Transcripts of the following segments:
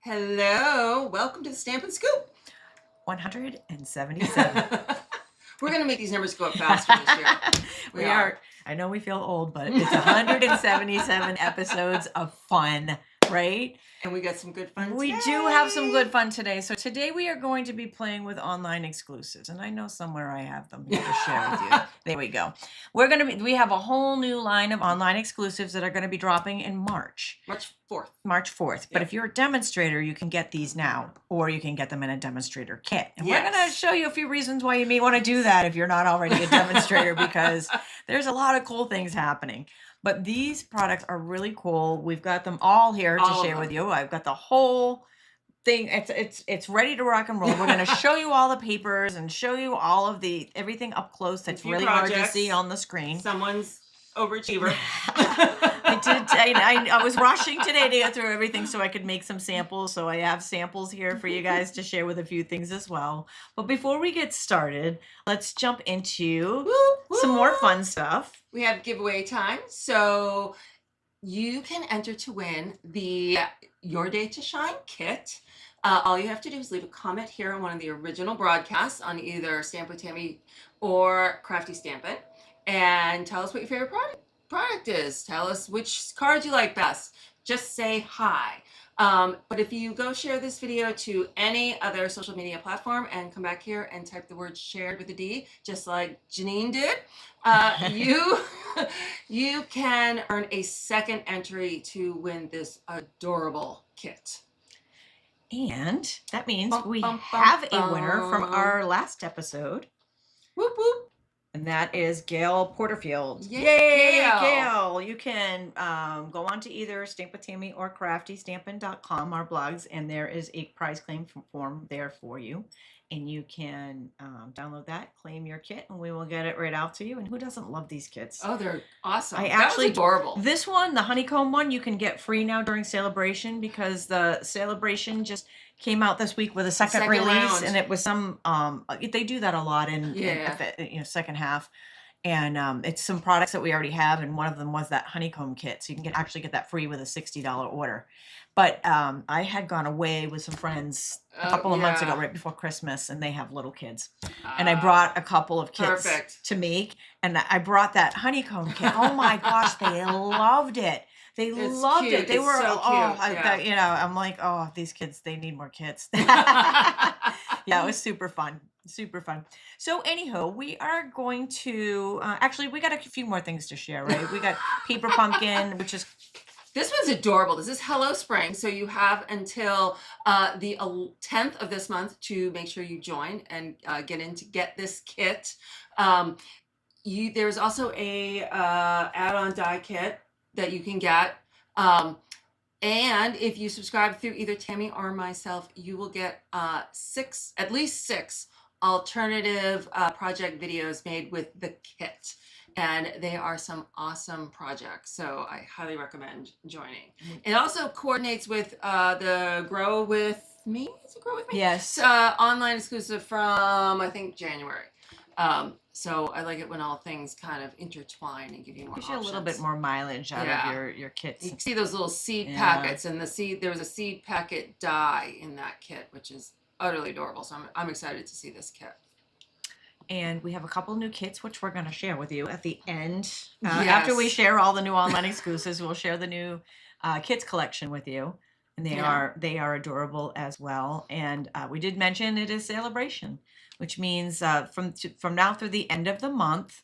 Hello, welcome to the Stamp and Scoop. 177. We're going to make these numbers go up faster this year. We are. I know we feel old, but it's 177 episodes of fun, right? And we got some good fun We today. do have some good fun today. So today we are going to be playing with online exclusives. And I know somewhere I have them here to share with you. There we go. We have a whole new line of online exclusives that are going to be dropping in March. March 4th. But if you're a demonstrator, you can get these now, or you can get them in a demonstrator kit. And we're going to show you a few reasons why you may want to do that if you're not already a demonstrator, because there's a lot of cool things happening. But these products are really cool. We've got them all here to share with you. I've got the whole thing. It's ready to rock and roll. We're going to show you all the papers and show you all of everything up close. That's really hard to see on the screen. Someone's overachiever. I was rushing today to get through everything so I could make some samples. So I have samples here for you guys to share with a few things as well. But before we get started, let's jump into some more fun stuff. We have giveaway time. So you can enter to win the Your Day to Shine kit. All you have to do is leave a comment here on one of the original broadcasts on either Stamp with Tammy or Crafty Stampin', and tell us what your favorite product is. Tell us which card you like best. Just say hi. But if you go share this video to any other social media platform and come back here and type the word shared with a D, just like Janine did, you can earn a second entry to win this adorable kit. And that means we have a winner from our last episode. Whoop, whoop. And that is Gail Porterfield. Yay, Gail! You can go on to either Stamp with Tammy or CraftyStampin.com, our blogs, and there is a prize claim form there for you. And you can download that, claim your kit, and we will get it right out to you. And who doesn't love these kits? Oh, they're awesome. That was adorable. This one, the honeycomb one, you can get free now during Saleabration, because the Saleabration just came out this week with a second release round. And it was some they do that a lot in second half, and it's some products that we already have, and one of them was that honeycomb kit, so you can actually get that free with a $60 order. But I had gone away with some friends a couple of months ago, right before Christmas, and they have little kids, and I brought a couple of kits to make, and I brought that honeycomb kit. Oh my gosh, they loved it. They loved it. They were so cute. I'm like, oh, these kids, they need more kits. Yeah, it was super fun. Super fun. So anyhow, we are going to actually, we got a few more things to share, right? We got Paper Pumpkin, which is this one's adorable. This is Hello Spring. So you have until the 10th of this month to make sure you join and get this kit. There's also a add-on die kit that you can get. And if you subscribe through either Tammy or myself, you will get at least six alternative project videos made with the kit. And they are some awesome projects, so I highly recommend joining. It also coordinates with the Grow With Me. Is it Grow With Me? Yes. Online exclusive from, I think, January. So I like it when all things kind of intertwine and give you more options. Gives you a little bit more mileage out of your kits. You can see those little seed packets, and there was a seed packet die in that kit, which is utterly adorable. So I'm excited to see this kit. And we have a couple new kits, which we're going to share with you at the end. After we share all the new online exclusives, we'll share the new kits collection with you. And they are adorable as well. And we did mention it is Saleabration, which means from now through the end of the month,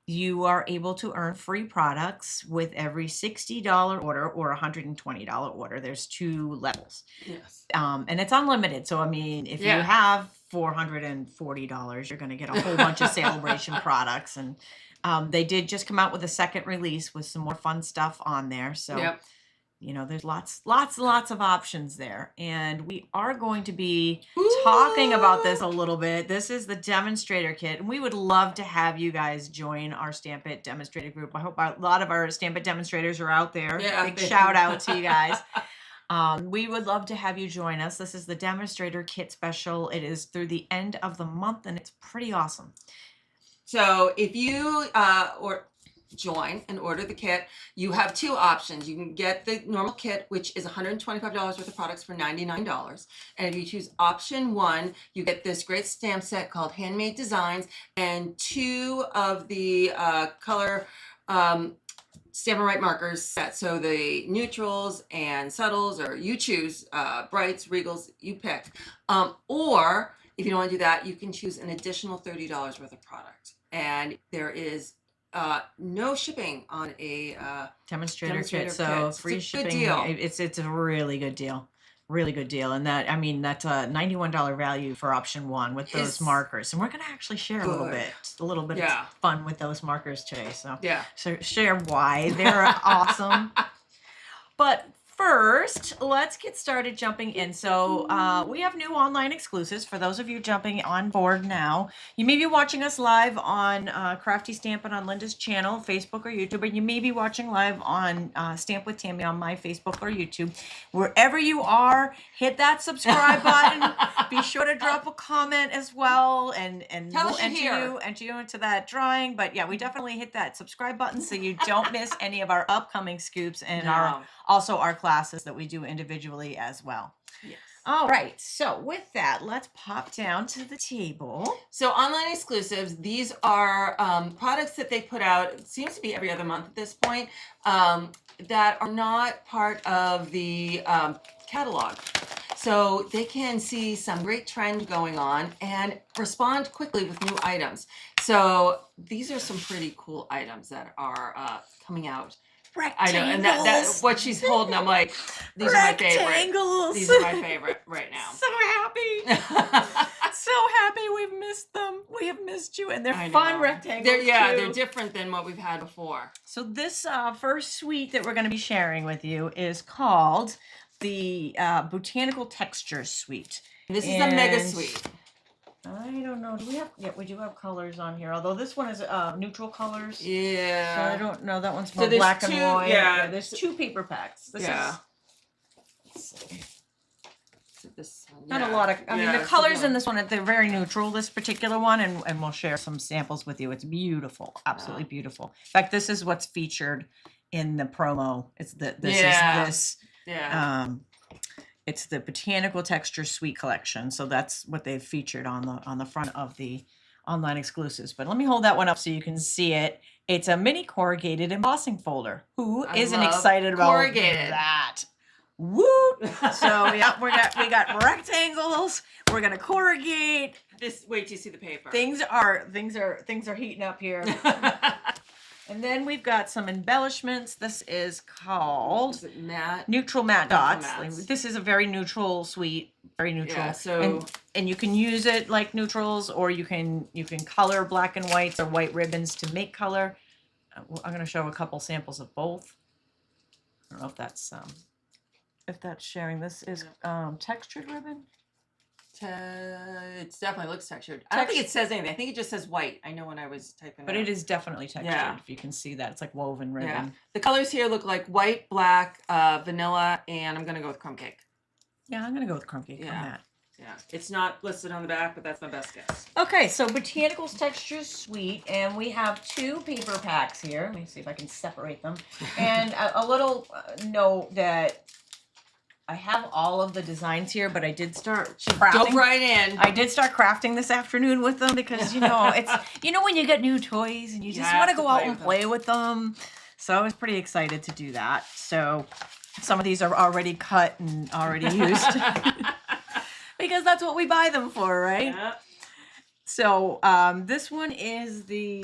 you are able to earn free products with every $60 order or $120 order. There's two levels. Yes. And it's unlimited. So, I mean, if you have $440, you're going to get a whole bunch of Saleabration products. And they did just come out with a second release with some more fun stuff on there. So, there's lots of options there. And we are going to be talking about this a little bit. This is the Demonstrator kit. And we would love to have you guys join our Stamp It Demonstrator group. I hope a lot of our Stamp It Demonstrators are out there. Big shout out to you guys. We would love to have you join us. This is the Demonstrator Kit Special. It is through the end of the month, and it's pretty awesome. So if you join and order the kit, you have two options. You can get the normal kit, which is $125 worth of products for $99. And if you choose option 1, you get this great stamp set called Handmade Designs and 2 of the color Stamp and Write markers set. So the neutrals and subtles, or you choose, brights, regals, you pick. Or if you don't want to do that, you can choose an additional $30 worth of product. And there is no shipping on a demonstrator kit. kit. So It's free a shipping. good deal. It's a really good deal. Really good deal. And that, I mean, that's a $91 value for option 1 with those markers. And we're going to actually share a little bit of fun with those markers today. So share why they're awesome. But first, let's get started jumping in. So we have new online exclusives for those of you jumping on board now. You may be watching us live on Crafty Stampin' on Linda's channel, Facebook or YouTube, or you may be watching live on Stamp with Tammy on my Facebook or YouTube. Wherever you are, hit that subscribe button. Be sure to drop a comment as well, and we'll enter you into that drawing. But yeah, we definitely hit that subscribe button so you don't miss any of our upcoming scoops and also our classes that we do individually as well. Yes. All right. So with that, let's pop down to the table. So online exclusives, these are products that they put out, it seems to be every other month at this point, that are not part of the catalog. So they can see some great trend going on and respond quickly with new items. So these are some pretty cool items that are coming out. Rectangles. I know, and that's what she's holding. I'm like, these are my favorite. These are my favorite right now. So happy. So happy we've missed them. We have missed you. And they're fun rectangles. They're different than what we've had before. So this first suite that we're going to be sharing with you is called the Botanical Textures Suite. This is a mega suite. I don't know. Do we have? Yeah, we do have colors on here. Although this one is neutral colors. Yeah. So I don't know. That one's more black and white. Yeah. There's 2 paper packs. This is not a lot of. I mean, the colors in this one, they're very neutral. This particular one, and we'll share some samples with you. It's beautiful, absolutely beautiful. In fact, this is what's featured in the promo. It's this. It's the Botanical Texture Suite collection. So that's what they've featured on the front of the online exclusives. But let me hold that one up so you can see it. It's a mini corrugated embossing folder. Who isn't excited about that? Woo! So yeah, we got rectangles. We're gonna corrugate. Wait till you see the paper. Things are heating up here. And then we've got some embellishments. This is called Neutral Matte Dots. This is a very neutral suite, very neutral. Yeah, so and you can use it like neutrals, or you can color black and whites or white ribbons to make color. I'm going to show a couple samples of both. I don't know if that's sharing. This is textured ribbon. It definitely looks textured. I don't think it says anything. I think it just says white. I know when I was typing. But it is definitely textured. If you can see that, it's like woven ribbon. Yeah. The colors here look like white, black, vanilla, and I'm gonna go with crumb cake. Yeah, I'm gonna go with crumb cake on that. Yeah, it's not listed on the back, but that's my best guess. Okay, so Botanicals Textures Suite, and we have 2 paper packs here. Let me see if I can separate them. And a little note that I have all of the designs here, but I did start crafting. Jump right in. I did start crafting this afternoon with them because, it's, when you get new toys and you just want to go out and play with them. So I was pretty excited to do that. So some of these are already cut and already used because that's what we buy them for, right? Yeah. So this one is the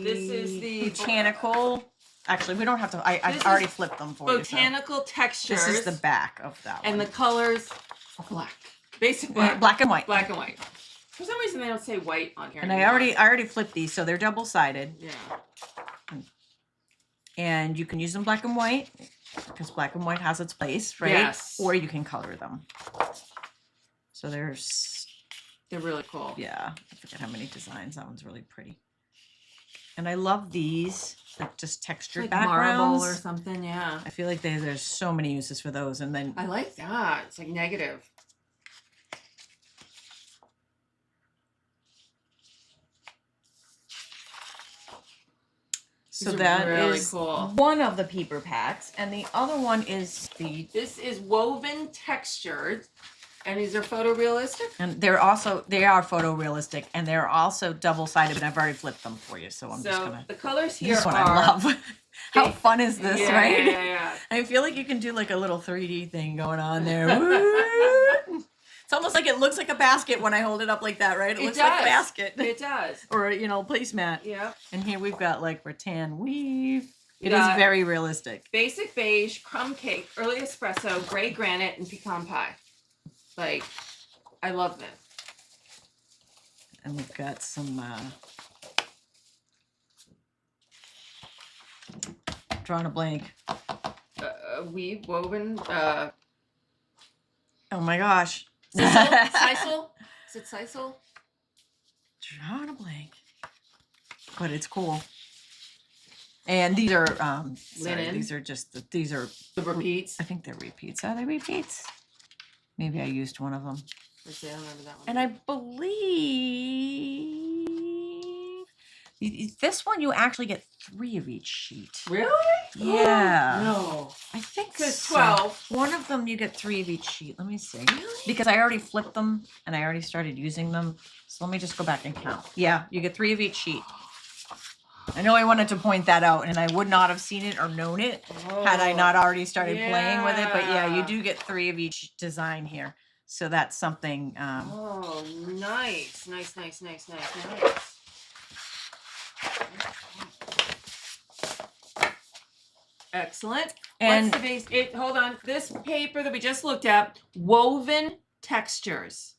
Botanical. Actually, we don't have to. I already flipped them for you. Botanical Textures. This is the back of that one. And the colors are black. Basically. Black and white. Black and white. For some reason, they don't say white on here. And I already flipped these, so they're double-sided. Yeah. And you can use them black and white, because black and white has its place, right? Yes. Or you can color them. So they're really cool. Yeah. I forget how many designs. That one's really pretty. And I love these, like just textured like backgrounds. Marble or something, yeah. I feel like there's so many uses for those. And then I like that. It's like negative. So These are that really is cool. one of the paper packs, and the other one is This is woven textured, and these are photorealistic. And they are photorealistic, and they're also double-sided, but I've already flipped them for you, so I'm just gonna. The colors here This one are. I love. How fun is this, Yeah, right? yeah. I feel like you can do like a little 3D thing going on there. It's almost like it looks like a basket when I hold it up like that, right? It looks like a basket. It does. Or, placemat. Yeah. And here we've got like rattan weave. It is very realistic. Basic beige, crumb cake, early espresso, gray granite, and pecan pie. Like, I love this. And we've got some drawing a blank. Weave, woven, oh my gosh. sisal? Is it sisal? Drawing a blank. But it's cool. And these are linen. These are these are the repeats. I think they're repeats. Are they repeats? Maybe I used one of them. Let's see, I don't remember that one. And I believe this one you actually get 3 of each sheet. Really? Yeah. No. I think it's 12. One of them you get 3 of each sheet. Let me see. Really? Because I already flipped them and I already started using them. So let me just go back and count. Yeah, you get 3 of each sheet. I know I wanted to point that out, and I would not have seen it or known it had I not already started playing with it. But yeah, you do get 3 of each design here. So that's something. Oh, nice. Excellent. And what's the base? Hold on. This paper that we just looked at, woven textures.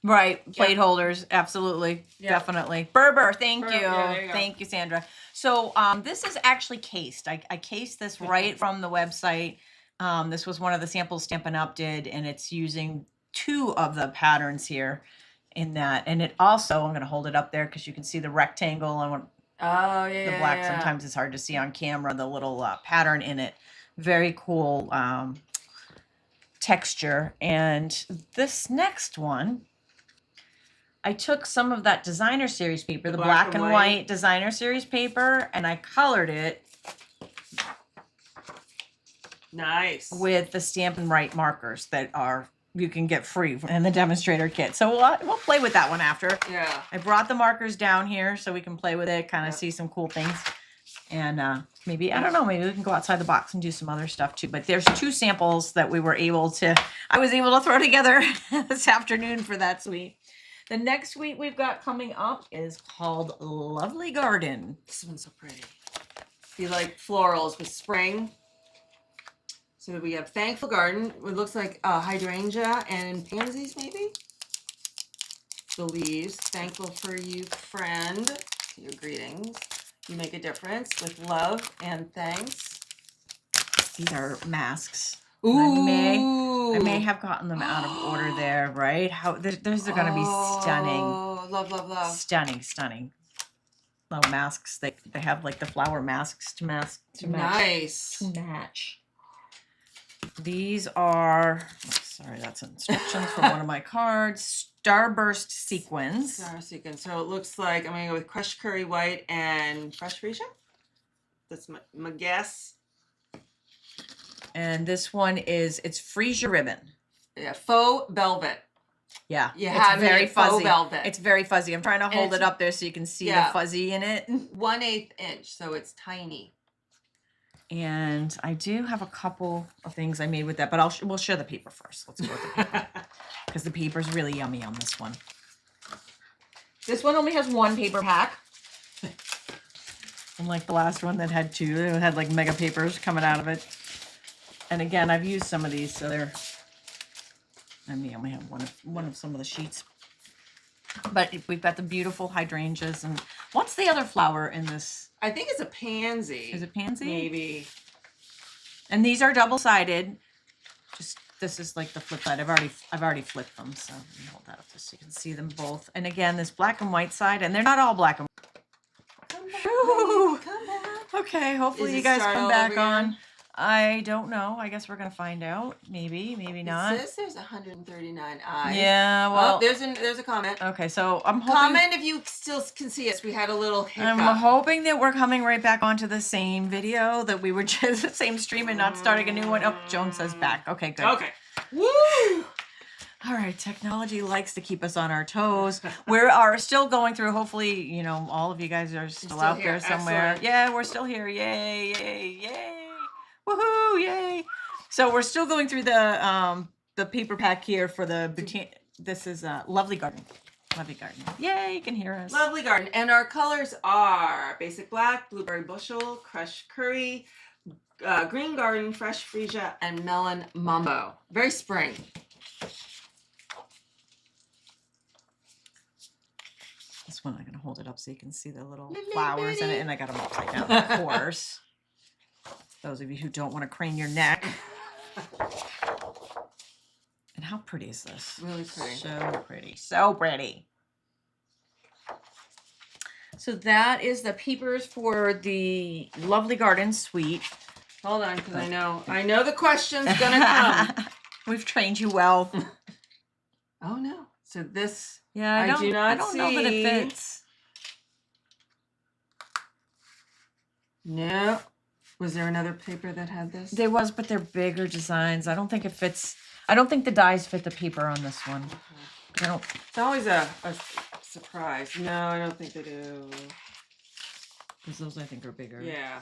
Right, plate holders, absolutely, definitely. Berber, thank you. Yeah, Thank you, Sandra. So this is actually cased. I cased this right from the website. This was one of the samples Stampin' Up did, and it's using 2 of the patterns here in that. And it also, I'm going to hold it up there because you can see the rectangle and the black. Sometimes it's hard to see on camera, the little pattern in it. Very cool texture. And this next one, I took some of that designer series paper, the black and white designer series paper, and I colored it. Nice. With the Stampin' Right markers that you can get free in the demonstrator kit. So we'll play with that one after. Yeah. I brought the markers down here so we can play with it, kind of see some cool things. And maybe, I don't know, maybe we can go outside the box and do some other stuff too. But there's 2 samples that I was able to throw together this afternoon for that suite. The next suite we've got coming up is called Lovely Garden. This one's so pretty. If you like florals with spring. So we have Thankful Garden. It looks like hydrangea and pansies, maybe? The leaves. Thankful for you, friend. Your greetings. You make a difference with love and thanks. These are masks. Ooh. I may have gotten them out of order there, right? Those are going to be stunning. Oh, love. Stunning. Little masks. They have like the flower masks to match. Nice. To match. These are, sorry, that's instructions for one of my cards. Starburst sequins. So it looks like I'm going to go with crushed curry white and fresh freesia. That's my guess. And this one it's freesia ribbon. Yeah, faux velvet. Yeah, it's very fuzzy. Faux velvet. It's very fuzzy. I'm trying to hold it up there so you can see the fuzzy in it. 1/8 inch, so it's tiny. And I do have a couple of things I made with that, but we'll share the paper first. Let's go with the paper because the paper's really yummy on this one. This one only has 1 paper pack. Unlike the last one that had 2, it had like mega papers coming out of it. And again, I've used some of these, so I only have one of some of the sheets. But we've got the beautiful hydrangeas. And what's the other flower in this? I think it's a pansy. Is it pansy? Maybe. And these are double-sided. This is like the flip side. I've already flipped them, so let me hold that up just so you can see them both. And again, this black and white side, and they're not all black and white. Come back. Okay, hopefully you guys come back on. I don't know. I guess we're gonna find out. Maybe, maybe not. It says there's 139 eyes. Yeah, well, there's a comment. Okay, so I'm hoping. Comment if you still can see us. We had a little hiccup. I'm hoping that we're coming right back onto the same video that we were just the same stream and not starting a new one. Oh, Joan says back. Okay, good. Okay. Woo! All right, technology likes to keep us on our toes. We are still going through. Hopefully, you know, all of you guys are still out here. there somewhere. Excellent. Yeah, we're still here. Yay, yay, yay. Woohoo, yay. So we're still going through the paper pack here for the this is Lovely Garden. Lovely Garden. Yay, you can hear us. Lovely Garden. And our colors are Basic Black, Blueberry Bushel, Crushed Curry, Green Garden, Fresh Freesia, and Melon Mumbo. Very spring. This one, I'm going to hold it up so you can see the little flowers in it. And I got them upside down, of course. Those of you who don't want to crane your neck. And how pretty is this? Really pretty. So pretty. So pretty. So that is the peepers for the Lovely Garden Suite. Hold on, because I know the question's going to come. We've trained you well. Oh, no. So this... Yeah, I don't know that it fits. No. Was there another paper that had this? There was, but they're bigger designs. I don't think it fits. I don't think the dies fit the paper on this one. I don't. It's always a surprise. No, I don't think they do. Because those I think are bigger. Yeah.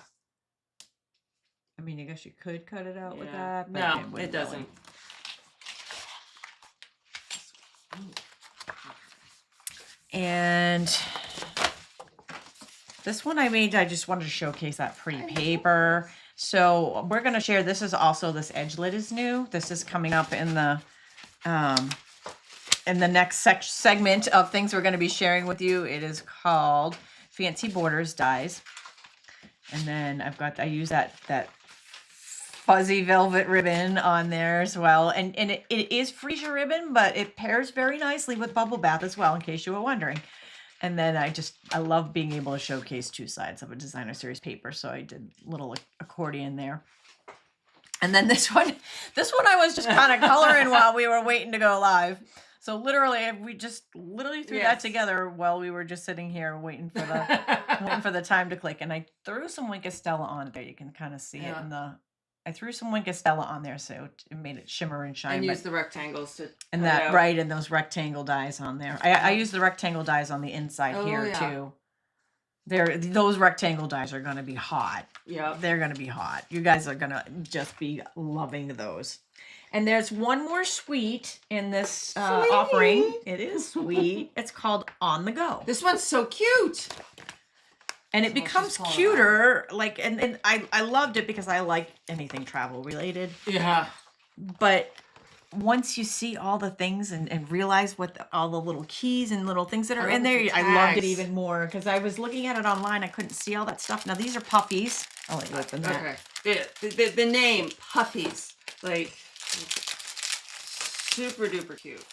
I mean, I guess you could cut it out with that. But no, it doesn't. And this one I made, I just wanted to showcase that pretty paper. So we're going to share, this is also, this edge lid is new. This is coming up in the next segment of things we're going to be sharing with you. It is called Fancy Borders Dies. And then I use that fuzzy velvet ribbon on there as well. And it is freesia ribbon, but it pairs very nicely with Bubble Bath as well, in case you were wondering. And then I love being able to showcase two sides of a designer series paper. So I did a little accordion there. And then this one I was just kind of coloring while we were waiting to go live. So literally, we just threw that together while we were just sitting here waiting for the time to click. And I threw some Wink Estella on there. You can kind of see it in the. I threw some Wink Estella on there, so it made it shimmer and shine. And use the rectangles to. And that right, and those rectangle dies on there. I use the rectangle dies on the inside too. Those rectangle dies are going to be hot. Yeah, they're going to be hot. You guys are going to just be loving those. And there's one more suite in this offering. It is sweet. It's called On the Go. This one's so cute. And it becomes cuter, like, and I loved it because I like anything travel related. Yeah. But once you see all the things and realize what all the little keys and little things that are in there, I loved it even more because I was looking at it online. I couldn't see all that stuff. Now these are puffies. I'll let you open that. Okay. The name Puffies, like super duper cute.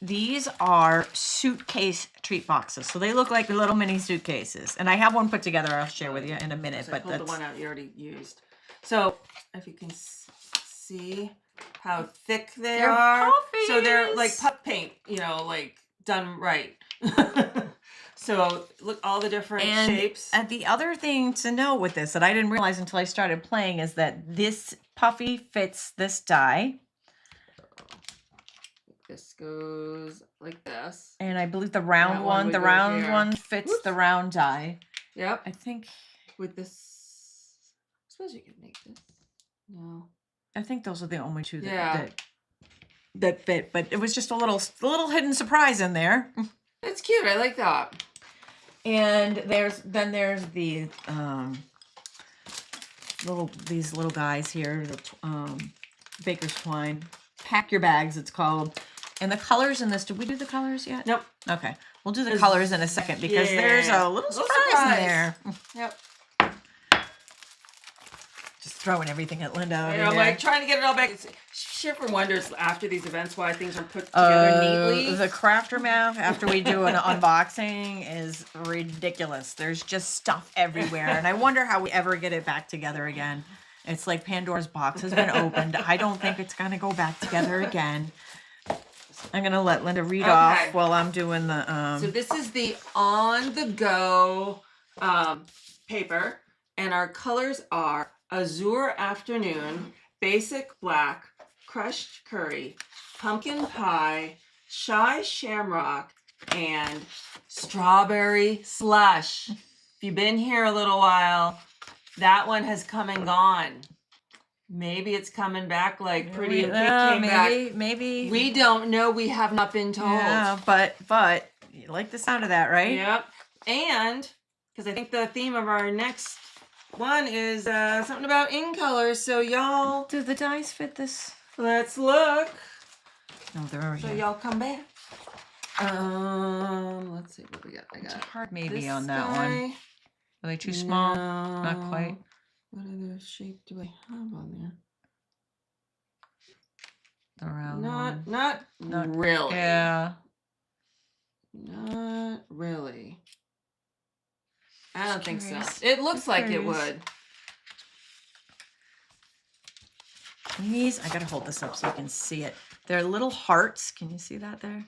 These are suitcase treat boxes. So they look like little mini suitcases. And I have one put together I'll share with you in a minute. But that's the one out you already used. So if you can see how thick they're puffies. So they're like puff paint, like done right. So look, all the different shapes. And the other thing to know with this that I didn't realize until I started playing is that this puffy fits this die. This goes like this. And I believe the round one fits the round die. Yep. I think with this, I suppose you could make this. No. I think those are the only two that fit, but it was just a little hidden surprise in there. It's cute. I like that. And there's the these little guys here, the Baker's Twine. Pack Your Bags, it's called. And the colors in this, did we do the colors yet? Nope. Okay. We'll do the colors in a second because there's a little surprise in there. Yep. Just throwing everything at Linda. I'm like trying to get it all back. She ever wonders after these events why things are put together neatly. The crafter map after we do an unboxing is ridiculous. There's just stuff everywhere. And I wonder how we ever get it back together again. It's like Pandora's box has been opened. I don't think it's going to go back together again. I'm going to let Linda read off while I'm doing the... So this is the on-the-go paper, and our colors are Azure Afternoon, Basic Black, Crushed Curry, Pumpkin Pie, Shy Shamrock, and Strawberry Slush. If you've been here a little while, that one has come and gone. Maybe it's coming back like Pretty and Pink came back. Maybe. We don't know. We have not been told. Yeah, but you like the sound of that, right? Yep. And because I think the theme of our next one is something about in colors. So y'all, do the dice fit this? Let's look. No, they're already. So y'all come back. Let's see what we got. I got it's hard maybe this on that guy. one. Are they too small? No. Not quite. What other shape do I have on there? The round not really. Yeah. Not really. I don't think so. Curious. It looks like it would. These, I gotta hold this up so you can see it. They're little hearts. Can you see that there?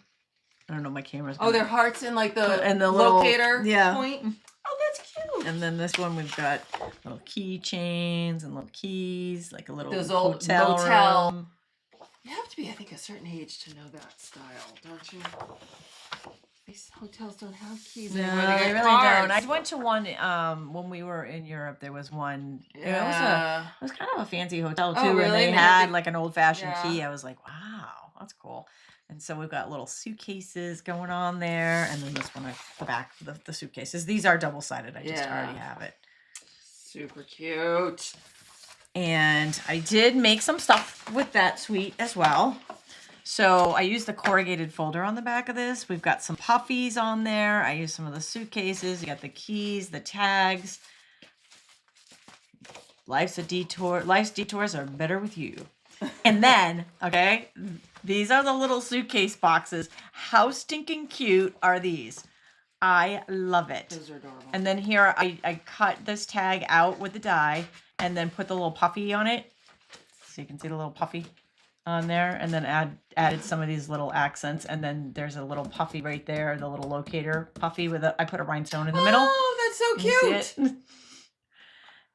I don't know, my camera's Oh, they're hearts in like the and the locator little, point. Oh, that's cute. And then this one we've got little keychains and little keys, like a little those old hotel room. You have to be, I think, a certain age to know that style, don't you? These hotels don't have keys anymore. No, they really cards. don't. I went to one when we were in Europe. There was one. Yeah. It was kind of a fancy hotel too, Oh, really? and they had like an old-fashioned key. I was like, wow, that's cool. And so we've got little suitcases going on there, and then this one at the back of the suitcases. These are double-sided. I just already have it. Super cute. And I did make some stuff with that suite as well. So I used the corrugated folder on the back of this. We've got some puffies on there. I used some of the suitcases. You got the keys, the tags. Life's a detour. Life's detours are better with you. And then, okay, these are the little suitcase boxes. How stinking cute are these? I love it. Those are adorable. And then here I cut this tag out with the die and then put the little puffy on it. So you can see the little puffy on there, and then added some of these little accents, and then there's a little puffy right there, the little locator puffy with I put a rhinestone in the middle. Oh, that's so cute.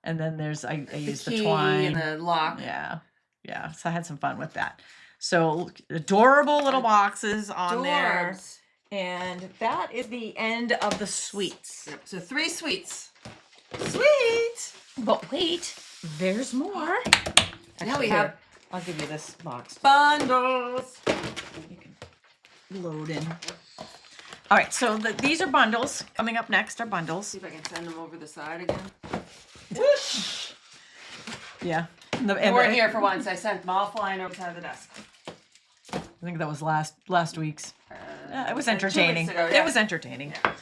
And then there's I used the key twine and the lock. Yeah. So I had some fun with that. So adorable little boxes on there, and that is the end of the suites. Yep. So 3 suites. Sweet. But wait, there's more. Now we have. I'll give you this box. Bundles. You can load in. All right, so these are bundles. Coming up next are bundles. See if I can send them over the side again. Whoosh! Yeah. They weren't here for once. I sent them all flying over the side of the desk. I think that was last week's. It was entertaining. 2 weeks ago, yeah. It was entertaining. Yeah.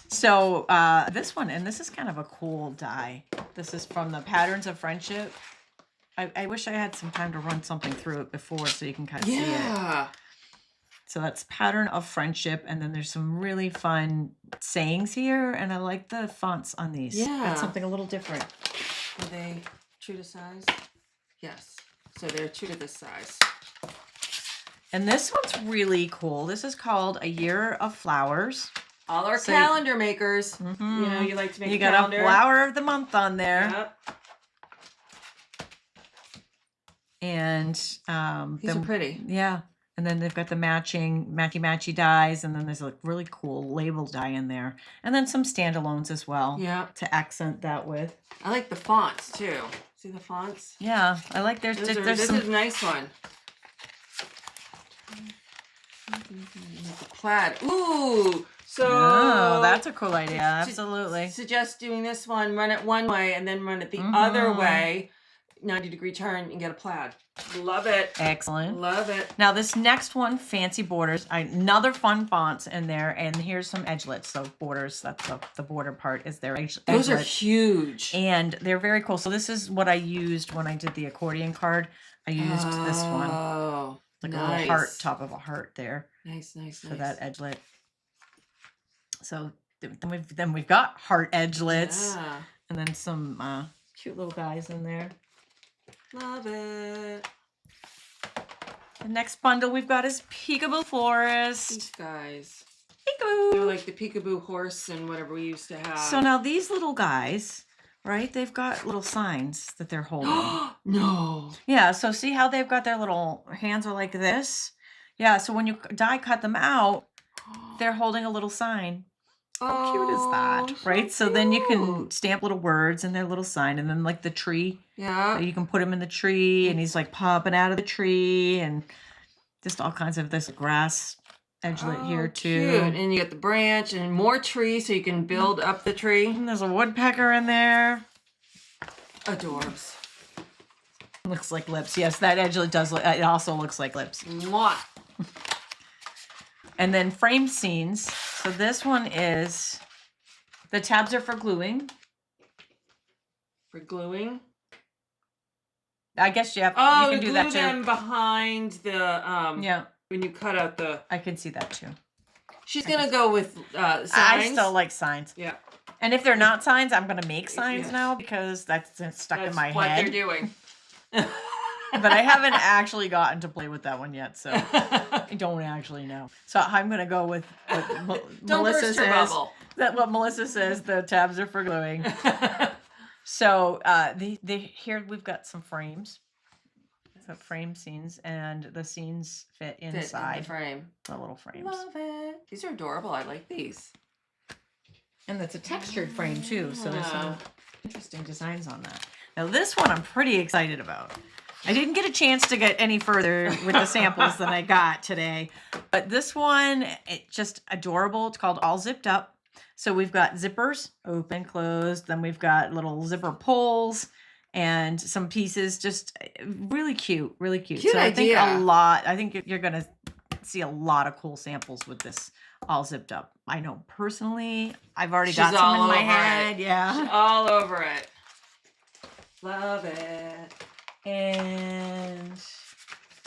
So this one, and this is kind of a cool die. This is from the Patterns of Friendship. I wish I had some time to run something through it before so you can kind of see it. So that's Pattern of Friendship, and then there's some really fun sayings here, and I like the fonts on these. Yeah. That's something a little different. Are they true to size? Yes. So they're true to this size. And this one's really cool. This is called A Year of Flowers. All our calendar makers. You know, you like to make a calendar. You got a flower of the month on there. Yep. And these are pretty. Yeah. And then they've got the matchy dies, and then there's a really cool label die in there. And then some standalones as well. Yeah. To accent that with. I like the fonts too. See the fonts? Yeah. I like there's this some is a nice one. Plaid. Ooh. So that's a cool idea. Absolutely. Suggest doing this one, run it one way and then run it the other way. 90-degree turn and get a plaid. Love it. Excellent. Love it. Now this next one, fancy borders. Another fun fonts in there, and here's some edgelets. So borders, that's the border part is there. Those are huge. And they're very cool. So this is what I used when I did the accordion card. I used this one. Oh, like a little heart, top of a heart there. Nice. For that edgelet. So then we've got heart edgelets. Yeah. And then some cute little guys in there. Love it. The next bundle we've got is Peekaboo Forest. These guys. Peekaboo. They're like the peekaboo horse and whatever we used to have. So now these little guys, right? They've got little signs that they're holding. No. Yeah, so see how they've got their little hands are like this? Yeah, so when you die cut them out, they're holding a little sign. How cute is that, right? So then you can stamp little words in their little sign, and then like the tree. Yeah. You can put him in the tree, and he's like popping out of the tree, and just all kinds of this grass edgelet here too. Cute. And you get the branch and more tree, so you can build up the tree. And there's a woodpecker in there. Adorbs. Looks like lips. Yes, that edgelet does. It also looks like lips. Mwah. And then frame scenes. So this one is, the tabs are for gluing. For gluing? I guess you can do that too. Glue them behind the, yeah. when you cut out the... I can see that too. She's going to go with signs. I still like signs. Yeah. And if they're not signs, I'm going to make signs now because that's stuck in my head. That's what they're doing. But I haven't actually gotten to play with that one yet, so I don't actually know. So I'm going to go with what Melissa says. That what Melissa says, the tabs are for gluing. So here we've got some frames. So frame scenes, and the scenes fit inside in the frame. The little frames. Love it. These are adorable. I like these. And it's a textured frame too, so there's some interesting designs on that. Now this one I'm pretty excited about. I didn't get a chance to get any further with the samples that I got today, but this one, it's just adorable. It's called All Zipped Up. So we've got zippers, open, closed. Then we've got little zipper pulls and some pieces, just really cute, really cute. Cute so idea. I think you're going to see a lot of cool samples with this All Zipped Up. I know personally, I've already got some in my head. Yeah. She's all over it. Love it. And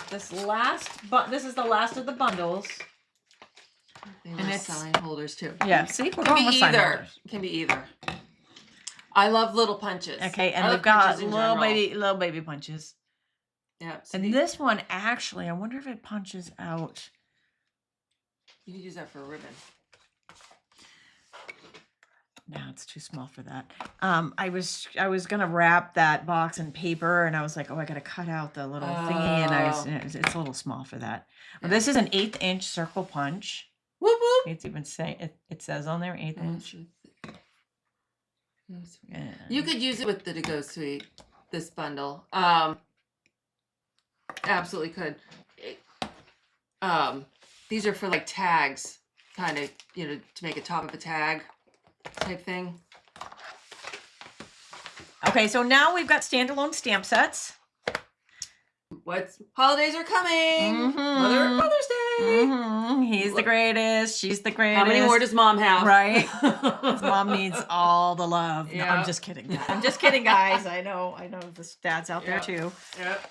this is the last of the bundles. And it's sign holders too. Yeah, see, we're Can going with be sign either. holders. Can be either. I love little punches. Okay, and we've got little baby punches. Yeah. And this one actually, I wonder if it punches out. You could use that for a ribbon. No, it's too small for that. I was gonna wrap that box in paper, and I was like, oh, I gotta cut out the little thingy, and it's a little small for that. Well, this is an 1/8 inch circle punch. Whoop whoop. It's even say it says on there 1/8 inch. Yeah. You could use it with the To Go Suite, this bundle. Absolutely could. These are for like tags, kind of, to make a top of a tag type thing. Okay, so now we've got standalone stamp sets. Holidays are coming. Mother's Day. He's the greatest. She's the greatest. How many more does Mom have? Right. His mom needs all the love. Yeah. No, I'm just kidding. I'm just kidding, guys. I know the dads out there too. Yep.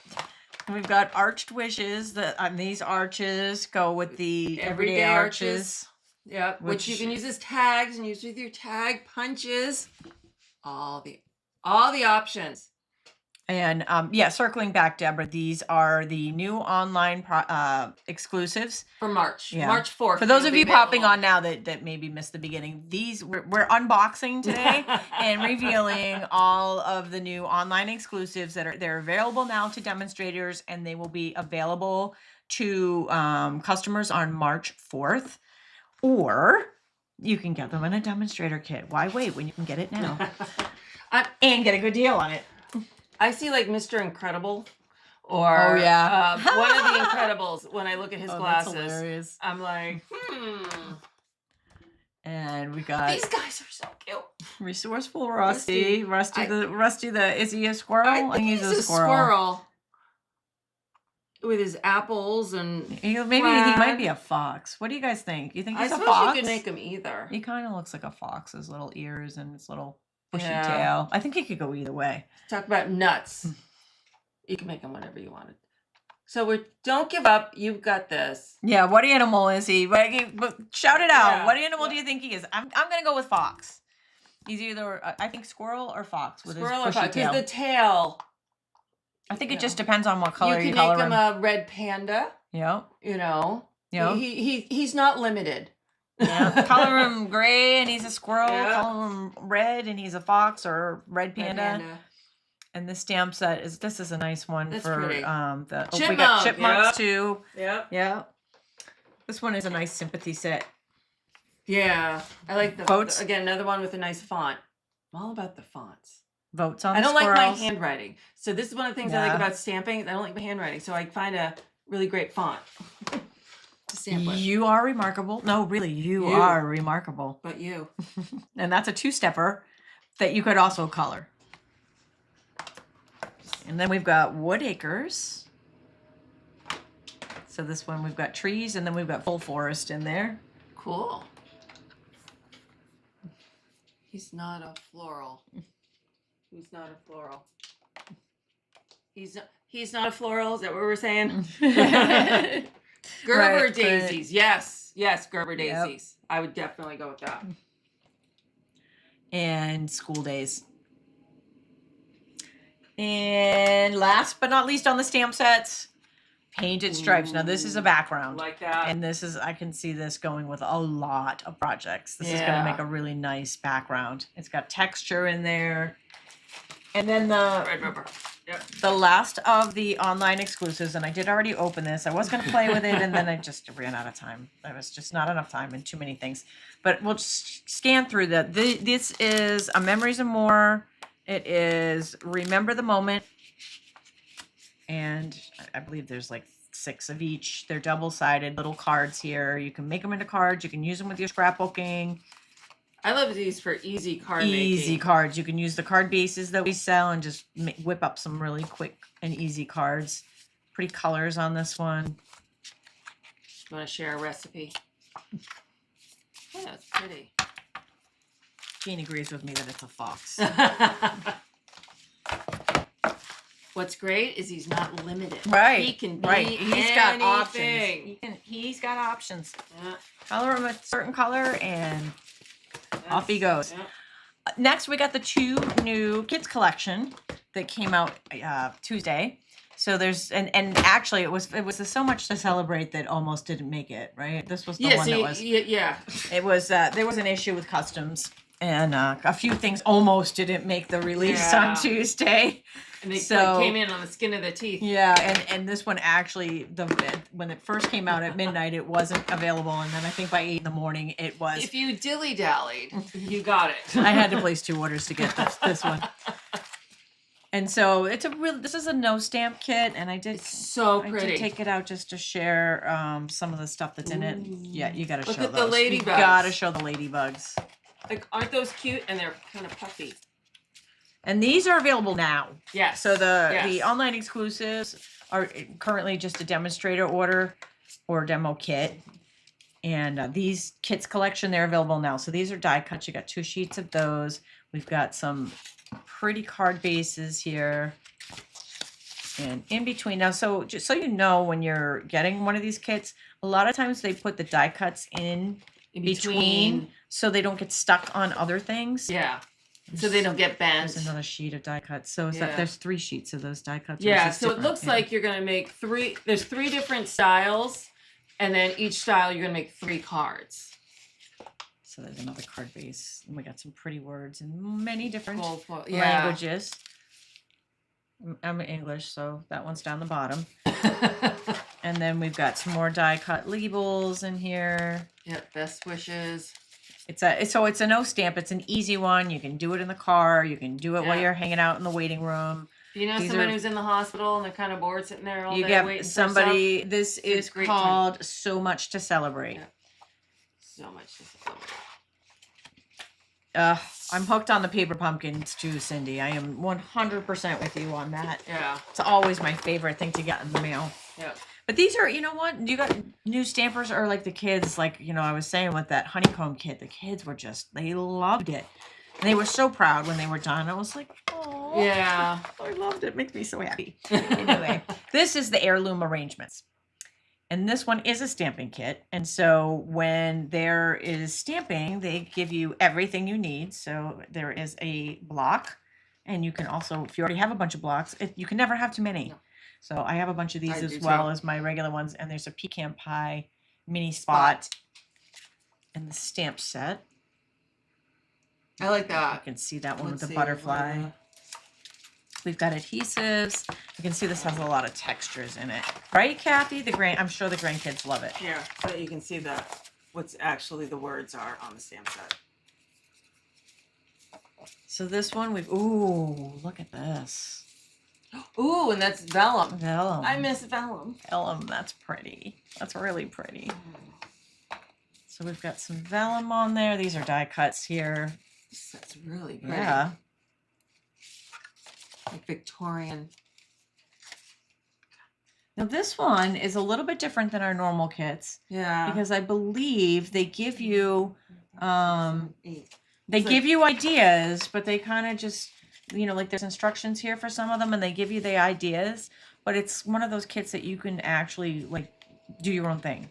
And we've got arched wishes. These arches go with the everyday arches. Yep. Which you can use as tags and use with your tag punches. All the options. And circling back, Deborah, these are the new online exclusives for March. Yeah. March 4th. For those of you popping on now that maybe missed the beginning, these we're unboxing today and revealing all of the new online exclusives they're available now to demonstrators, and they will be available to customers on March 4th. Or you can get them in a demonstrator kit. Why wait when you can get it now? And get a good deal on it. I see like Mr. Incredible or one of the Incredibles when I look at his glasses. That's hilarious. I'm like, And we got these guys are so cute. Resourceful Rusty. Is he a squirrel? I think he's a squirrel. With his apples and maybe he might be a fox. What do you guys think? You think he's a fox? I suppose you could make him either. He kind of looks like a fox. His little ears and his little bushy tail. I think he could go either way. Talk about nuts. You can make him whatever you wanted. So don't give up. You've got this. Yeah. What animal is he? Shout it out. Yeah. What animal do you think he is? I'm gonna go with fox. He's either I think squirrel or fox with his bushy tail. Because the tail I think it just depends on what color you you can color make him him. a red panda. Yeah. You know. Yeah. He's not limited. Yeah. Color him gray and he's a squirrel. Yeah. Color him red and he's a fox or red panda. And this stamp set this is a nice one. That's for pretty. We got chipmunks too. Yep. Yeah. This one is a nice sympathy set. Yeah. I like the again, another one with a nice font. I'm all about the fonts. Votes on I don't squirrels. like my handwriting. So this is one of the things I like about stamping. I don't like my handwriting. So I find a really great font to stamp with. You are remarkable. No, really, you are remarkable. But you. And that's a two-stepper that you could also color. And then we've got wood acres. So this one we've got trees and then we've got full forest in there. Cool. He's not a floral. He's not a floral. He's not a floral. Is that what we're saying? Gerber daisies. Yes. Yes, Gerber daisies. Yep. I would definitely go with that. And school days. And last but not least on the stamp sets, painted stripes. Now this is a background. Like that. And this is, I can see this going with a lot of projects. This is going to make a really nice background. It's got texture in there. And then red rubber. Yep. The last of the online exclusives, and I did already open this. I was going to play with it, and then I just ran out of time. There was just not enough time and too many things. But we'll just scan through that. This is a Memories and More. It is Remember the Moment. And I believe there's like 6 of each. They're double-sided little cards here. You can make them into cards. You can use them with your scrapbooking. I love these for easy card making. Easy cards. You can use the card bases that we sell and just whip up some really quick and easy cards. Pretty colors on this one. You want to share a recipe? Yeah, that's pretty. Jean agrees with me that it's a fox. What's great is he's not limited. Right. He can be He's got options. He's got options. Yeah. Color him a certain color and off he goes. Yeah. Next, we got the 2 new kids collection that came out Tuesday. So there's and actually it was so much to celebrate that almost didn't make it, right? This was the one that was. Yeah. It was there was an issue with customs and a few things almost didn't make the release on Tuesday. And they came in on the skin of the teeth. Yeah, and this one actually, when it first came out at midnight, it wasn't available, and then I think by 8 in the morning it was. If you dilly-dallied, you got it. I had to place 2 orders to get this one. And so this is a no stamp kit, and I did take it out just to share some of the stuff that's in it. Yeah, you got to show those. Look at the ladybugs. You got to show the ladybugs. Like, aren't those cute? And they're kind of puffy. And these are available now. Yes. So the online exclusives are currently just a demonstrator order or demo kit. And these kits collection, they're available now. So these are die cuts. You got 2 sheets of those. We've got some pretty card bases here. And in between now, so just so you know, when you're getting one of these kits, a lot of times they put the die cuts in between so they don't get stuck on other things. Yeah. So they don't get bent. There's another sheet of die cuts. So there's 3 sheets of those die cuts. Yeah, so it looks like you're going to make 3. There's 3 different styles, and then each style you're going to make 3 cards. So there's another card base. And we got some pretty words in many different yeah. languages. I'm English, so that one's down the bottom. And then we've got some more die cut labels in here. Yep, best wishes. It's a no stamp. It's an easy one. You can do it in the car. You can do it while you're hanging out in the waiting room. You know, someone who's in the hospital and they're kind of bored sitting there all day waiting somebody. For stuff? This is called So Much to Celebrate. Yeah. So much to celebrate. I'm hooked on the paper pumpkins too, Cindy. I am 100% with you on that. Yeah. It's always my favorite thing to get in the mail. Yeah. But these are, you know what? You got new stampers are like the kids, like, you know, I was saying with that honeycomb kit, the kids were they loved it. And they were so proud when they were done. I was like, oh, yeah, I loved it. It makes me so happy. Anyway, this is the heirloom arrangements. And this one is a stamping kit. And so when there is stamping, they give you everything you need. So there is a block And you can also, if you already have a bunch of blocks, you can never have too many. No. So I have a bunch of these I as do well too. as my regular ones. And there's a pecan pie mini spot in the stamp set. I like You that. can see that one Let's with the see, butterfly. We've got adhesives. You can see this has a lot of textures in it. Right, Kathy? I'm sure the grandkids love it. Yeah, so that you can see what's actually the words are on the stamp set. So this one ooh, look at this. Ooh, and that's vellum. Vellum. I miss vellum. Vellum, that's pretty. That's really pretty. So we've got some vellum on there. These are die cuts here. That's really pretty. Yeah. Like Victorian. Now this one is a little bit different than our normal kits. Yeah. Because I believe they give you Give you ideas, but they kind of just, like there's instructions here for some of them and they give you the ideas, but it's one of those kits that you can actually like do your own thing.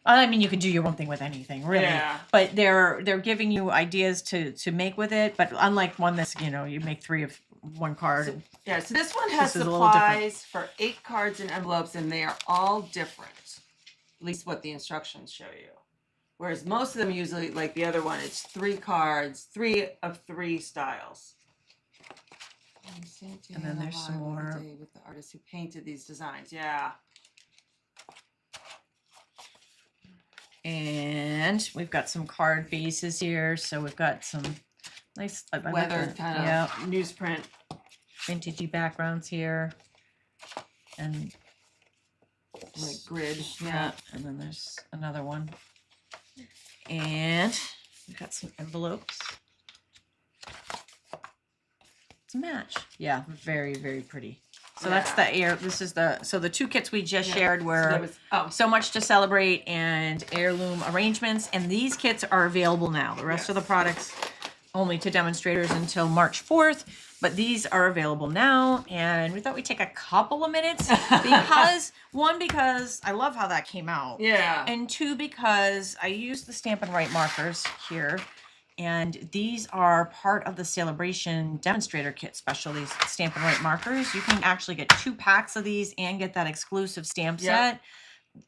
I mean, you can do your own thing with anything, really. Yeah. But they're giving you ideas to make with it. But unlike one that's, you make 3 of one card. So this one has This is a little different. supplies for 8 cards and envelopes, and they are all different. At least what the instructions show you. Whereas most of them usually, like the other one, it's 3 cards, 3 of 3 styles. And then there's some more. With the artist who painted these designs. Yeah. And we've got some card bases here. So we've got some nice weathered kind of newsprint. Vintagey backgrounds here. And like grid. Yeah. And then there's another one. And we've got some envelopes. It's a match. Yeah, very, very pretty. So that's the this is so the 2 kits we just shared were So Much to Celebrate and Heirloom Arrangements. And these kits are available now. The rest of the products only to demonstrators until March 4th. But these are available now. And we thought we'd take a couple of minutes because, 1, because I love how that came out. Yeah. And 2, because I used the Stampin' Right markers here. And these are part of the Saleabration Demonstrator Kit special, these Stampin' Right markers. You can actually get 2 packs of these and get that exclusive stamp set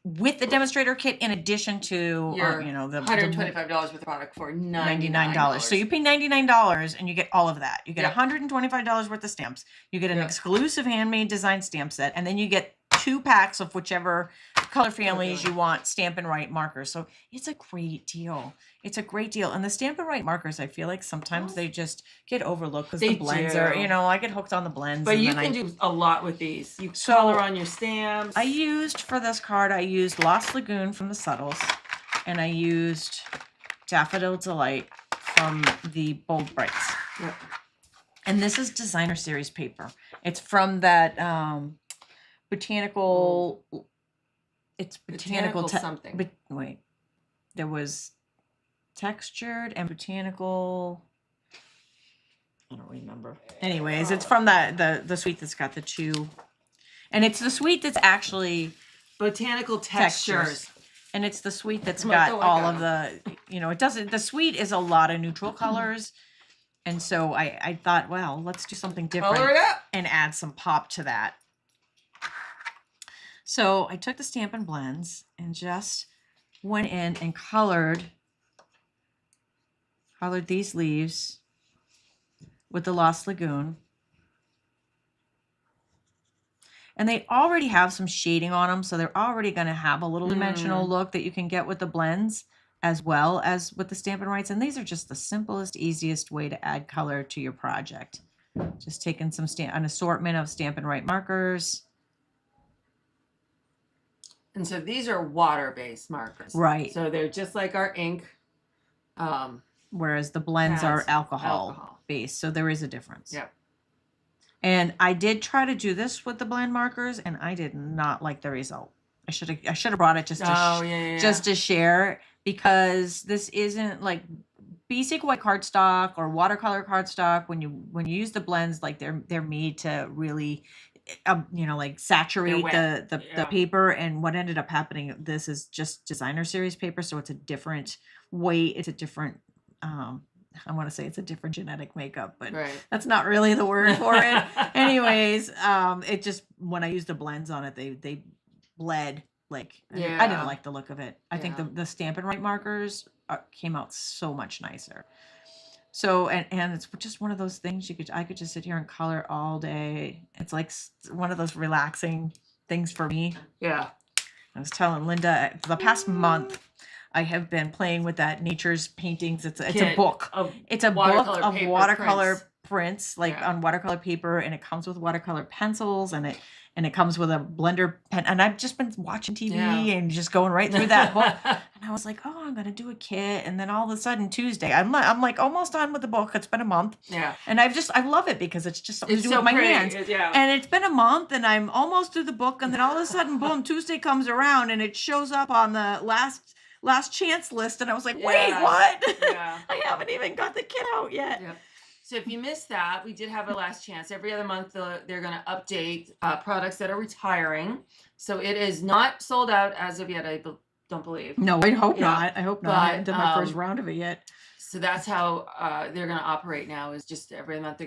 with the Demonstrator Kit in addition to, the $125 worth of product for $99. So you pay $99 and you get all of that. You get $125 worth of stamps. You get an exclusive handmade design stamp set, and then you get 2 packs of whichever color families you want Stampin' Right markers. So it's a great deal. It's a great deal. And the Stampin' Right markers, I feel like sometimes they just get overlooked because the blends are, I get hooked on the blends. But you can do a lot with these. You color on your stamps. I used, for this card, I used Lost Lagoon from the Subtles. And I used Daffodil Delight from the Bold Brights. Yep. And this is designer series paper. It's from that botanical. It's botanical something. But wait, there was textured and botanical. I don't remember. Anyways, it's from the suite that's got the 2, and it's the suite that's actually botanical textures. And it's the suite that's got all of the, it doesn't. The suite is a lot of neutral colors. And so I thought, well, let's do something different. Color it up. And add some pop to that. So I took the Stampin' Blends and just went in and colored these leaves with the Lost Lagoon. And they already have some shading on them, so they're already going to have a little dimensional look that you can get with the blends as well as with the Stampin' Rights. And these are just the simplest, easiest way to add color to your project. Just taking an assortment of Stampin' Right markers. And so these are water-based markers. Right. So they're just like our ink. Whereas the blends are alcohol-based, so there is a difference. Yep. And I did try to do this with the blend markers, and I did not like the result. I should have brought it just to share, because this isn't like basic white cardstock or watercolor cardstock. When you use the blends, like they're made to really, like saturate the paper. And what ended up happening, this is just designer series paper, so it's a different weight. It's a different I want to say it's a different genetic makeup, but Right. that's not really the word for it. Anyways, it just, when I used the blends on it, they bled. Like, I didn't like the look of it. I think the Stampin' Right markers came out so much nicer. So, and it's just one of those things I could just sit here and color all day. It's like one of those relaxing things for me. Yeah. I was telling Linda, for the past month, I have been playing with that Nature's Paintings. It's a book. It's a book of watercolor prints, like on watercolor paper, and it comes with watercolor pencils, and it comes with a blender pen. And I've just been watching TV and just going right through that book. And I was like, oh, I'm gonna do a kit. And then all of a sudden Tuesday, I'm like almost done with the book. It's been a month. Yeah. And I love it because it's just something to do with my hands. Yeah. And it's been a month, and I'm almost through the book, and then all of a sudden, boom, Tuesday comes around, and it shows up on the last chance list, and I was like, wait, what? Yeah. I haven't even got the kit out yet. Yep. So if you missed that, we did have a last chance. Every other month, they're going to update products that are retiring. So it is not sold out as of yet, I don't believe. No, I hope not. I hope not. I haven't done my first round of it yet. So that's how they're going to operate now, is just every month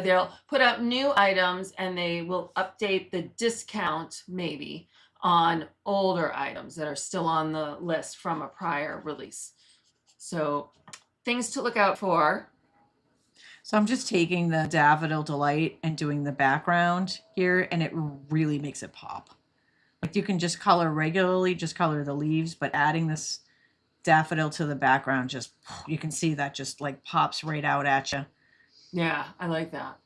they'll put out new items, and they will update the discount maybe on older items that are still on the list from a prior release. So things to look out for. So I'm just taking the Daffodil Delight and doing the background here, and it really makes it pop. Like, you can just color regularly, just color the leaves, but adding this daffodil to the background, just, you can see that just like pops right out at you. Yeah, I like that.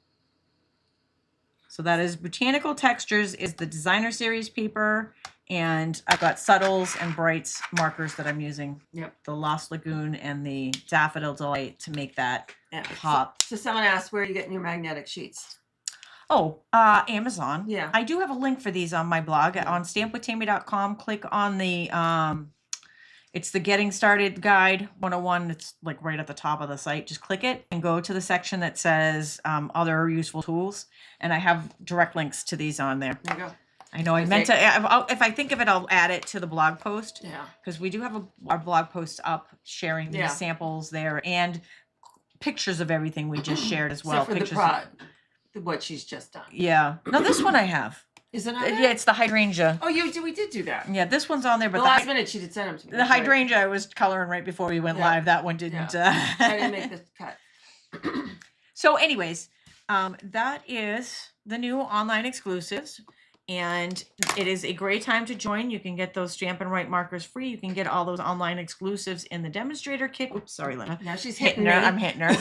So that is Botanical Textures is the designer series paper, and I've got Subtles and Brights markers that I'm using. Yep. The Lost Lagoon and the Daffodil Delight to make that pop. So someone asked, where are you getting your magnetic sheets? Oh, Amazon. Yeah. I do have a link for these on my blog on stampwithtami.com. Click on the it's the Getting Started Guide 101. It's like right at the top of the site. Just click it and go to the section that says other useful tools. And I have direct links to these on there. There you go. I know I meant to, if I think of it, I'll add it to the blog post. Yeah. Because we do have our blog post up sharing these samples there, and pictures of everything we just shared as well. Except for what she's just done. Yeah. No, this one I have. Is it on there? Yeah, it's the hydrangea. Oh, we did do that. Yeah, this one's on there, but the last minute she did send them to me. The hydrangea I was coloring right before we went live. That one didn't. I didn't make the cut. So, anyways, that is the new online exclusives, and it is a great time to join. You can get those Stampin' Right markers free. You can get all those online exclusives in the demonstrator kit. Oops, sorry, Lena. Now she's hitting her. I'm hitting her.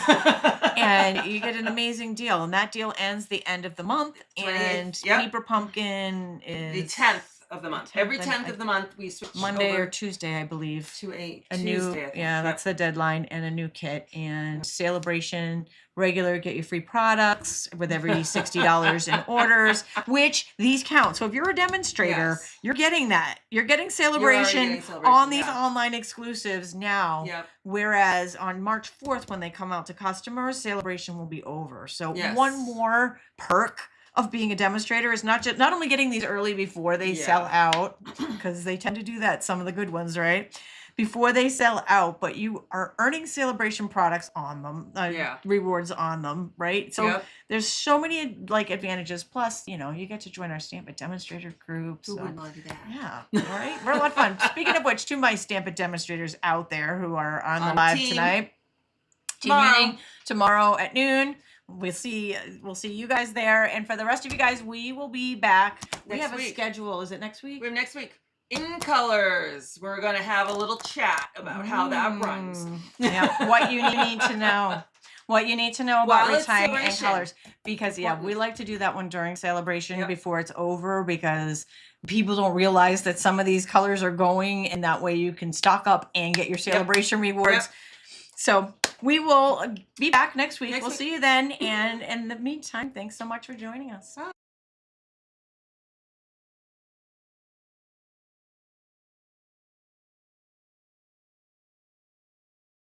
And you get an amazing deal, and that deal ends the end of the month. And Paper Pumpkin is the 10th of the month. Every 10th of the month we switch Monday or Tuesday, I believe, to a Tuesday, new that's the deadline, and a new kit. And Saleabration regular, get your free products with every $60 in orders, which these count. So if you're a demonstrator, you're getting that. You're getting Saleabration on these online exclusives now. Yep. Whereas on March 4th, when they come out to customers, Saleabration will be over. So one more perk of being a demonstrator is not only getting these early before they sell out, because they tend to do that, some of the good ones, right? Before they sell out, but you are earning Saleabration products on them, rewards on them, right? So there's so many like advantages. Plus, you get to join our Stampin' Demonstrator group. Who wouldn't want to do that? Yeah, right? We're a lot of fun. Speaking of which, to my Stampin' Demonstrators out there who are on the live tonight, team meeting tomorrow at noon. We'll see you guys there, and for the rest of you guys, we will be back. We have a schedule. Is it next week? We have next week. In colors, we're going to have a little chat about how that runs. Yeah, what you need to know. What you need to know about retying in colors. Because, we like to do that one during Saleabration before it's over, because people don't realize that some of these colors are going, and that way you can stock up and get your Saleabration rewards. So we will be back next week. We'll see you then. And in the meantime, thanks so much for joining us.